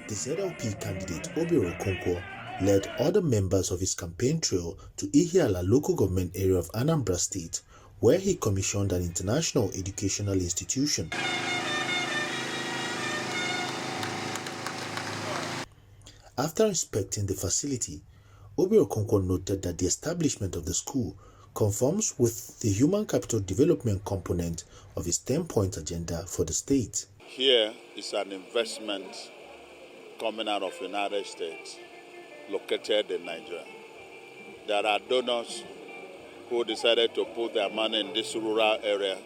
The ZLP candidate Obiora Okonkwo led other members of his campaign trail to Ihiala local government area of Anambra State, where he commissioned an international educational institution. After inspecting the facility, Obiora Okonkwo noted that the establishment of the school conforms with the human capital development component of his 10-point agenda for the state. Here is an investment coming out of the United States, located in Nigeria. There are donors who decided to put their money in this rural area,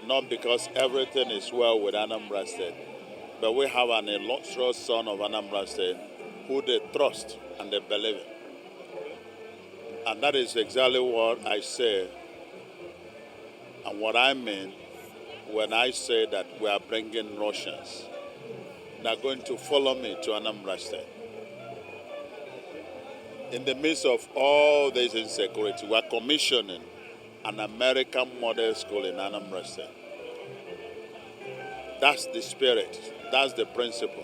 not because everything is well with Anambra State, but we have an illustrious son of Anambra State who they trust and they believe in. And that is exactly what I say and what I mean when I say that we are bringing Russians. They are going to follow me to Anambra State. In the midst of all this insecurity, we are commissioning an American model school in Anambra State. That's the spirit. That's the principle.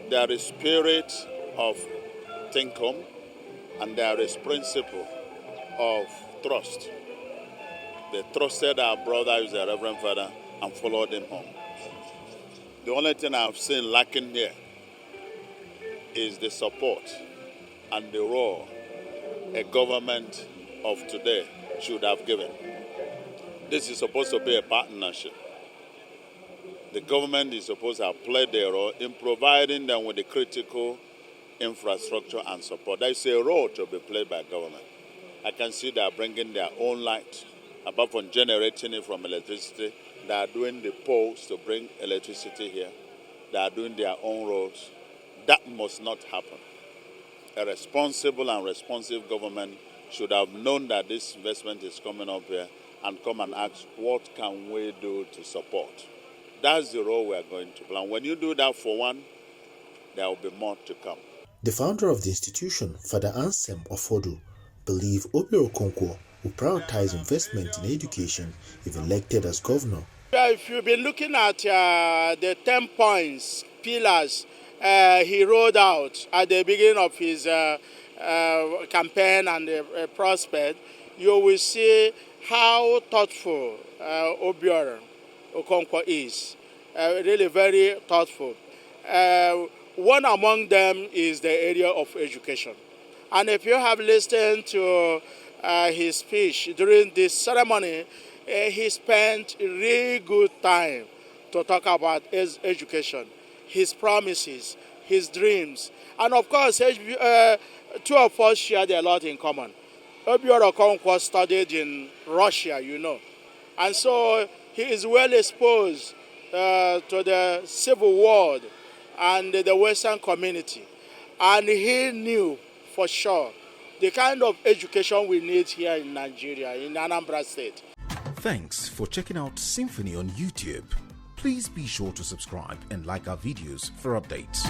There is spirit of think home, and there is principle of trust. They trusted our brother, who is the Reverend Father, and followed him home. The only thing I've seen lacking here is the support and the role a government of today should have given. This is supposed to be a partnership. The government is supposed to have played their role in providing them with the critical infrastructure and support. There is a role to be played by government. I can see they are bringing their own light. Apart from generating it from electricity, they are doing the poles to bring electricity here. They are doing their own roads. That must not happen. A responsible and responsive government should have known that this investment is coming up here and come and ask, what can we do to support? That's the role we are going to play. When you do that for one, there will be more to come. The founder of the institution, Father Anselem Ofodum, believes Obiora Okonkwo will prioritize investment in education if elected as governor. If you've been looking at the 10 points, pillars he rolled out at the beginning of his campaign and prospect, you will see how thoughtful Obiora Okonkwo is. Really very thoughtful. One among them is the area of education. And if you have listened to his speech during this ceremony, he spent really good time to talk about his education, his promises, his dreams. And of course, two of us shared a lot in common. Obiora Okonkwo studied in Russia, you know. And so he is well exposed to the civil world and the Western community. And he knew for sure the kind of education we need here in Nigeria, in Anambra State. Thanks for checking out SYMFONI on YouTube. Please be sure to subscribe and like our videos for updates.